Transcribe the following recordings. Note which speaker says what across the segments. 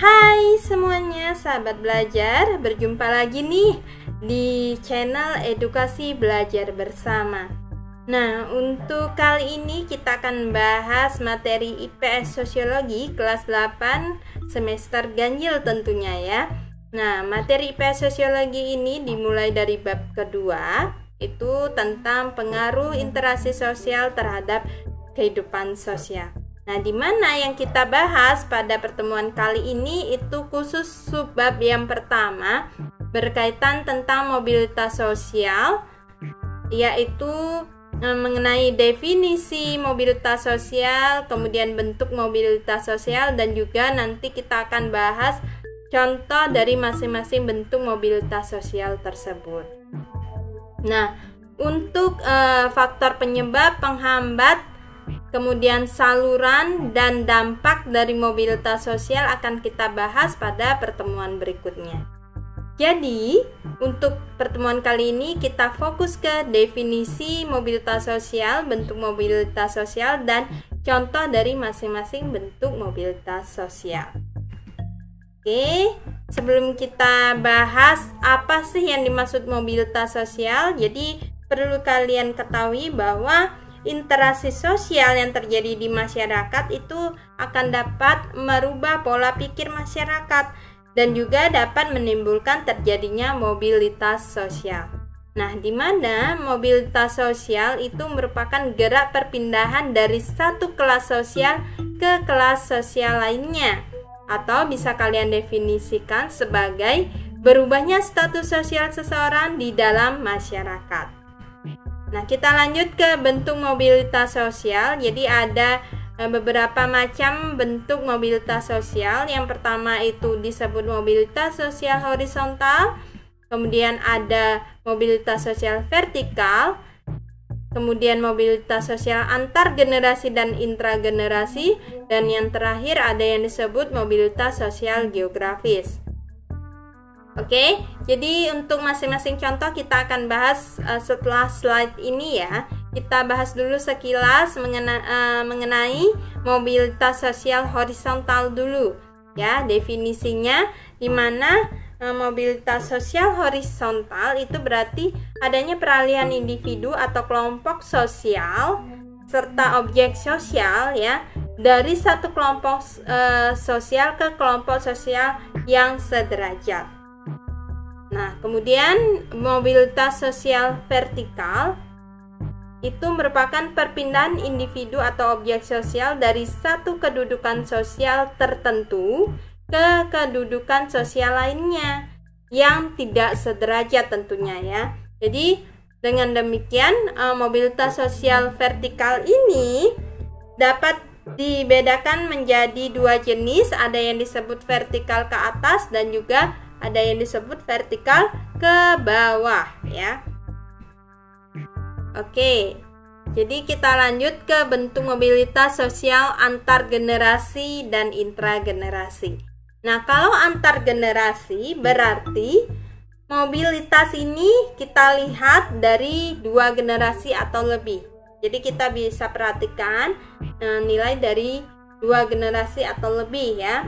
Speaker 1: Hai semuanya, sahabat belajar, berjumpa lagi nih di channel Edukasi Belajar Bersama. Nah, untuk kali ini kita akan bahas materi IPS Sosiologi kelas 8 semester ganjil tentunya ya. Nah, materi IPS Sosiologi ini dimulai dari bab kedua, itu tentang pengaruh interaksi sosial terhadap kehidupan sosial. Nah, di mana yang kita bahas pada pertemuan kali ini itu khusus subbab yang pertama berkaitan tentang mobilitas sosial, yaitu mengenai definisi mobilitas sosial, kemudian bentuk mobilitas sosial, dan juga nanti kita akan bahas contoh dari masing-masing bentuk mobilitas sosial tersebut. Nah, untuk faktor penyebab, penghambat, kemudian saluran dan dampak dari mobilitas sosial akan kita bahas pada pertemuan berikutnya. Jadi, untuk pertemuan kali ini kita fokus ke definisi mobilitas sosial, bentuk mobilitas sosial, dan contoh dari masing-masing bentuk mobilitas sosial. Oke, sebelum kita bahas apa sih yang dimaksud mobilitas sosial, jadi perlu kalian ketahui bahwa interaksi sosial yang terjadi di masyarakat itu akan dapat merubah pola pikir masyarakat dan juga dapat menimbulkan terjadinya mobilitas sosial. Nah, di mana mobilitas sosial itu merupakan gerak perpindahan dari satu kelas sosial ke kelas sosial lainnya, atau bisa kalian definisikan sebagai berubahnya status sosial seseorang di dalam masyarakat. Nah, kita lanjut ke bentuk mobilitas sosial. Jadi ada beberapa macam bentuk mobilitas sosial. Yang pertama itu disebut mobilitas sosial horizontal, kemudian ada mobilitas sosial vertikal, kemudian mobilitas sosial antar generasi dan intragenerasi, dan yang terakhir ada yang disebut mobilitas sosial geografis. Oke, jadi untuk masing-masing contoh kita akan bahas setelah slide ini ya. Kita bahas dulu sekilas mengenai mobilitas sosial horizontal dulu ya, definisinya, di mana mobilitas sosial horizontal itu berarti adanya peralihan individu atau kelompok sosial serta objek sosial ya, dari satu kelompok sosial ke kelompok sosial yang sederajat. Nah, kemudian mobilitas sosial vertikal itu merupakan perpindahan individu atau objek sosial dari satu kedudukan sosial tertentu ke kedudukan sosial lainnya yang tidak sederajat tentunya ya. Jadi dengan demikian mobilitas sosial vertikal ini dapat dibedakan menjadi dua jenis, ada yang disebut vertikal ke atas dan juga ada yang disebut vertikal ke bawah ya. Oke, jadi kita lanjut ke bentuk mobilitas sosial antar generasi dan intragenerasi. Nah, kalau antar generasi berarti mobilitas ini kita lihat dari dua generasi atau lebih. Jadi kita bisa perhatikan nilai dari dua generasi atau lebih ya.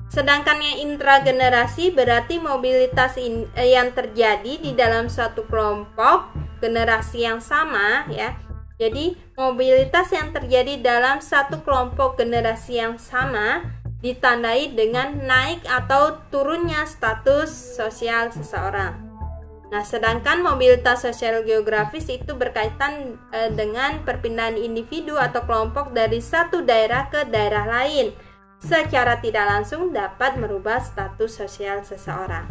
Speaker 1: Sedangkan yang intragenerasi berarti mobilitas yang terjadi di dalam suatu kelompok generasi yang sama ya. Jadi mobilitas yang terjadi dalam satu kelompok generasi yang sama ditandai dengan naik atau turunnya status sosial seseorang. Nah, sedangkan mobilitas sosial geografis itu berkaitan dengan perpindahan individu atau kelompok dari satu daerah ke daerah lain, secara tidak langsung dapat merubah status sosial seseorang.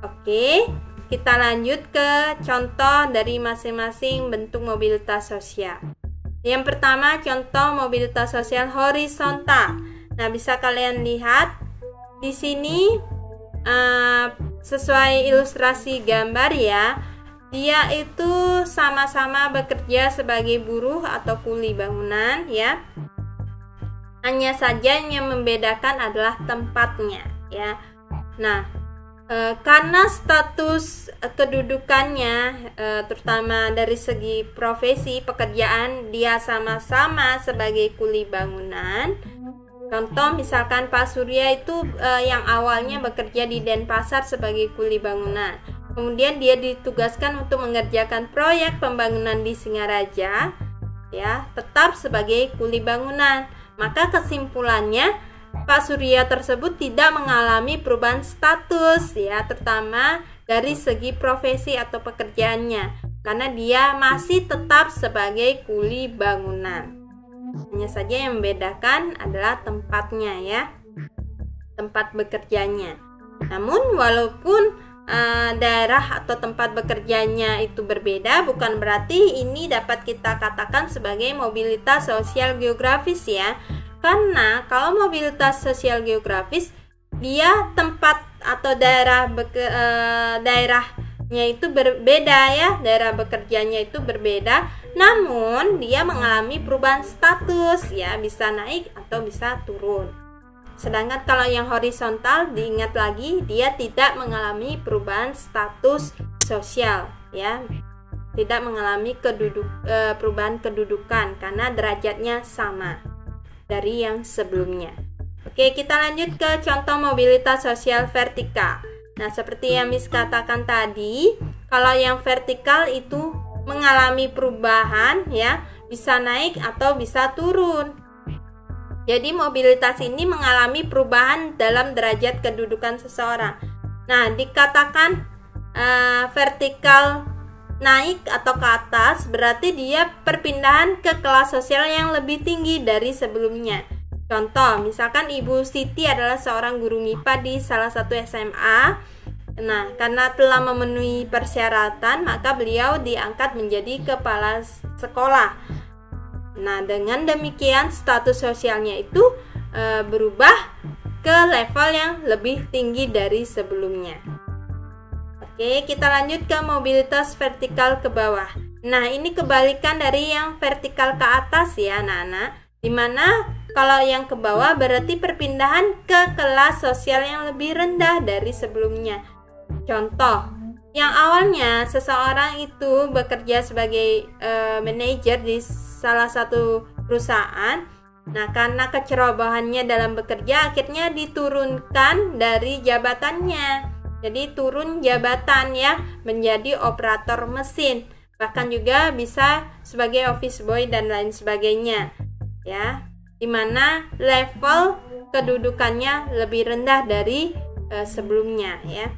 Speaker 1: Oke, kita lanjut ke contoh dari masing-masing bentuk mobilitas sosial. Yang pertama, contoh mobilitas sosial horizontal. Nah, bisa kalian lihat di sini sesuai ilustrasi gambar ya. Dia itu sama-sama bekerja sebagai buruh atau kuli bangunan ya. Hanya saja yang membedakan adalah tempatnya ya. Nah, karena status kedudukannya terutama dari segi profesi pekerjaan dia sama-sama sebagai kuli bangunan, Contoh misalkan Pak Surya itu yang awalnya bekerja di Denpasar sebagai kuli bangunan. Kemudian dia ditugaskan untuk mengerjakan proyek pembangunan di Singaraja, ya, tetap sebagai kuli bangunan. Maka kesimpulannya Pak Surya tersebut tidak mengalami perubahan status, ya, terutama dari segi profesi atau pekerjaannya, karena dia masih tetap sebagai kuli bangunan. Hanya saja yang membedakan adalah tempatnya, ya, tempat bekerjanya. Namun walaupun daerah atau tempat bekerjanya itu berbeda, bukan berarti ini dapat kita katakan sebagai mobilitas sosial geografis, ya. Karena kalau mobilitas sosial geografis, dia tempat atau daerahnya itu berbeda, ya, daerah bekerjanya itu berbeda, namun dia mengalami perubahan status, ya, bisa naik atau bisa turun. Sedangkan kalau yang horizontal, diingat lagi, dia tidak mengalami perubahan status sosial, ya, tidak mengalami perubahan kedudukan karena derajatnya sama dari yang sebelumnya. Oke, kita lanjut ke contoh mobilitas sosial vertikal. Nah, seperti yang Miss katakan tadi, kalau yang vertikal itu mengalami perubahan, ya, bisa naik atau bisa turun. Jadi mobilitas ini mengalami perubahan dalam derajat kedudukan seseorang. Nah, dikatakan vertikal naik atau ke atas berarti dia perpindahan ke kelas sosial yang lebih tinggi dari sebelumnya. Contoh, misalkan Ibu Siti adalah seorang guru MIPA di salah satu SMA. Nah, karena telah memenuhi persyaratan, maka beliau diangkat menjadi kepala sekolah. Nah, dengan demikian status sosialnya itu berubah ke level yang lebih tinggi dari sebelumnya. Oke, kita lanjut ke mobilitas vertikal ke bawah. Nah, ini kebalikan dari yang vertikal ke atas, ya, anak-anak. Dimana kalau yang ke bawah berarti perpindahan ke kelas sosial yang lebih rendah dari sebelumnya. Contoh, yang awalnya seseorang itu bekerja sebagai manajer di salah satu perusahaan. Nah, karena kecerobohannya dalam bekerja, akhirnya diturunkan dari jabatannya. Jadi turun jabatan, ya, menjadi operator mesin. Bahkan juga bisa sebagai office boy dan lain sebagainya, ya. Dimana level kedudukannya lebih rendah dari sebelumnya, ya.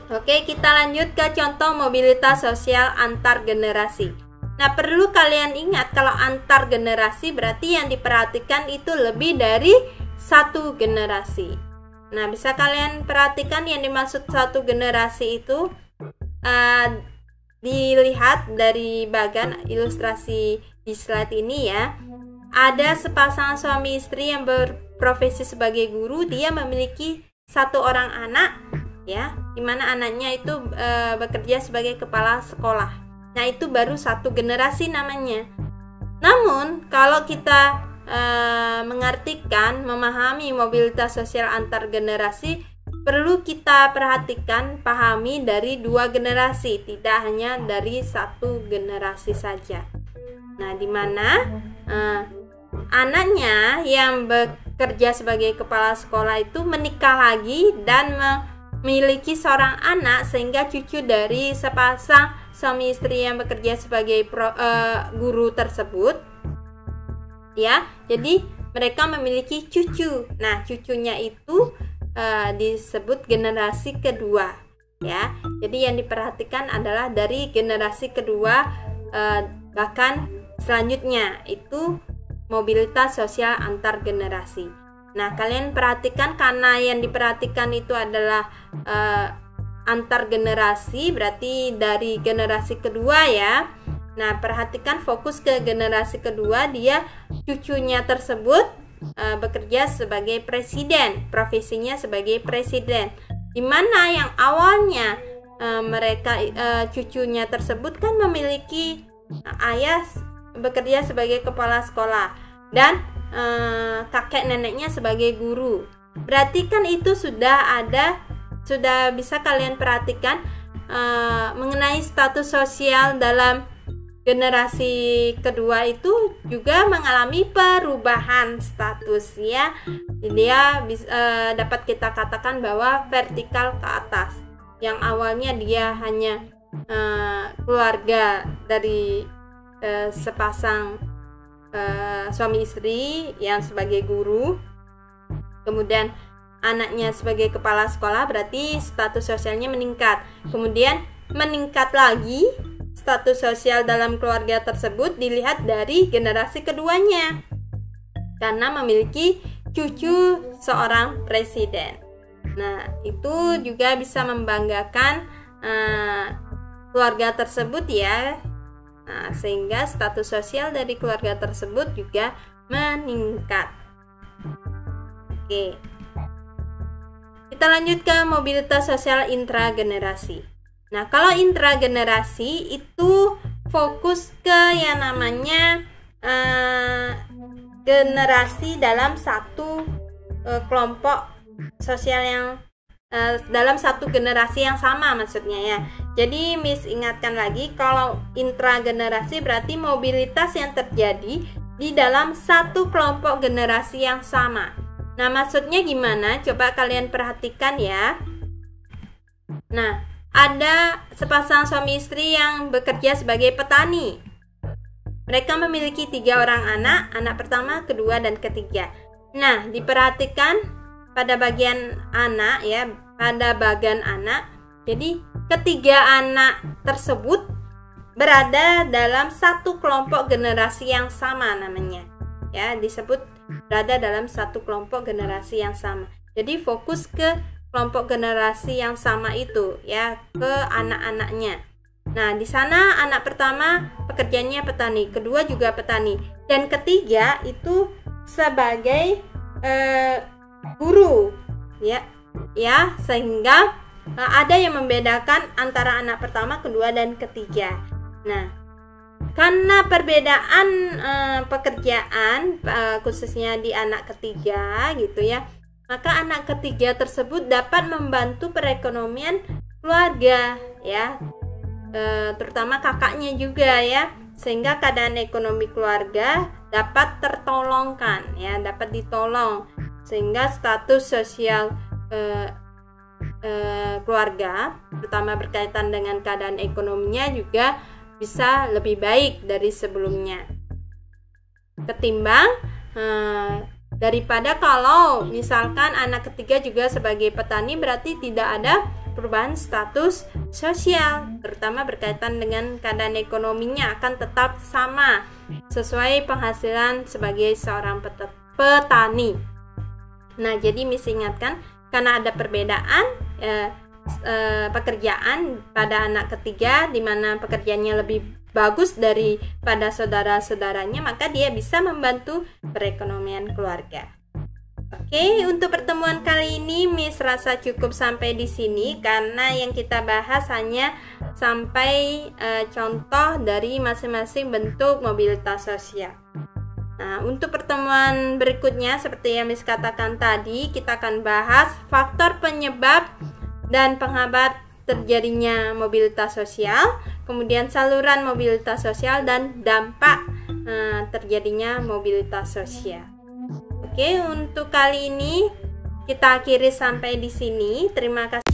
Speaker 1: Oke, kita lanjut ke contoh mobilitas sosial antar generasi. Nah, perlu kalian ingat kalau antar generasi berarti yang diperhatikan itu lebih dari satu generasi. Nah, bisa kalian perhatikan yang dimaksud satu generasi itu dilihat dari bagian ilustrasi di slide ini, ya. Ada sepasang suami istri yang berprofesi sebagai guru, dia memiliki satu orang anak, ya, dimana anaknya itu bekerja sebagai kepala sekolah. Nah, itu baru satu generasi namanya. Namun kalau kita mengartikan, memahami mobilitas sosial antar generasi, perlu kita perhatikan, pahami dari dua generasi, tidak hanya dari satu generasi saja. Nah, dimana anaknya yang bekerja sebagai kepala sekolah itu menikah lagi dan memiliki seorang anak, sehingga cucu dari sepasang suami istri yang bekerja sebagai guru tersebut, ya, jadi mereka memiliki cucu. Nah, cucunya itu disebut generasi kedua, ya. Jadi yang diperhatikan adalah dari generasi kedua, bahkan selanjutnya itu mobilitas sosial antar generasi. Nah, kalian perhatikan, karena yang diperhatikan itu adalah antar generasi, berarti dari generasi kedua, ya. Nah, perhatikan fokus ke generasi kedua, dia cucunya tersebut bekerja sebagai presiden, profesinya sebagai presiden. Dimana yang awalnya mereka cucunya tersebut kan memiliki ayah bekerja sebagai kepala sekolah dan kakek neneknya sebagai guru. Berarti kan itu sudah bisa kalian perhatikan mengenai status sosial dalam generasi kedua itu juga mengalami perubahan status ya. Dia dapat kita katakan bahwa vertikal ke atas. Yang awalnya dia hanya keluarga dari sepasang suami istri yang sebagai guru, kemudian anaknya sebagai kepala sekolah, berarti status sosialnya meningkat. Kemudian meningkat lagi status sosial dalam keluarga tersebut dilihat dari generasi keduanya, karena memiliki cucu seorang presiden. Nah, itu juga bisa membanggakan keluarga tersebut ya. Nah, sehingga status sosial dari keluarga tersebut juga meningkat. Oke. Kita lanjut ke mobilitas sosial intragenerasi. Nah, kalau intragenerasi itu fokus ke yang namanya generasi dalam satu kelompok sosial yang dalam satu generasi yang sama maksudnya ya. Jadi Miss ingatkan lagi, kalau intragenerasi berarti mobilitas yang terjadi di dalam satu kelompok generasi yang sama. Nah, maksudnya gimana? Coba kalian perhatikan ya. Nah, ada sepasang suami istri yang bekerja sebagai petani. Mereka memiliki 3 orang anak pertama, kedua, dan ketiga. Nah, diperhatikan pada bagian anak ya, pada bagian anak. Jadi, ketiga anak tersebut berada dalam satu kelompok generasi yang sama namanya. Ya, disebut berada dalam satu kelompok generasi yang sama. Jadi fokus ke kelompok generasi yang sama itu ya, ke anak-anaknya. Nah, di sana anak pertama pekerjaannya petani, kedua juga petani, dan ketiga itu sebagai guru ya. Ya, sehingga ada yang membedakan antara anak pertama, kedua, dan ketiga. Nah, karena perbedaan pekerjaan khususnya di anak ketiga gitu ya, maka anak ketiga tersebut dapat membantu perekonomian keluarga ya, terutama kakaknya juga ya, sehingga keadaan ekonomi keluarga dapat tertolongkan ya, dapat ditolong, sehingga status sosial keluarga terutama berkaitan dengan keadaan ekonominya juga bisa lebih baik dari sebelumnya, ketimbang daripada kalau misalkan anak ketiga juga sebagai petani, berarti tidak ada perubahan status sosial, terutama berkaitan dengan keadaan ekonominya akan tetap sama sesuai penghasilan sebagai seorang petani. Nah, jadi Miss ingatkan, karena ada perbedaan pekerjaan pada anak ketiga, di mana pekerjaannya lebih bagus daripada saudara-saudaranya, maka dia bisa membantu perekonomian keluarga. Oke, untuk pertemuan kali ini Miss rasa cukup sampai di sini, karena yang kita bahas hanya sampai contoh dari masing-masing bentuk mobilitas sosial. Nah, untuk pertemuan berikutnya seperti yang Miss katakan tadi, kita akan bahas faktor penyebab dan penghambat terjadinya mobilitas sosial, kemudian saluran mobilitas sosial, dan dampak terjadinya mobilitas sosial. Oke, untuk kali ini kita akhiri sampai di sini. Terima kasih.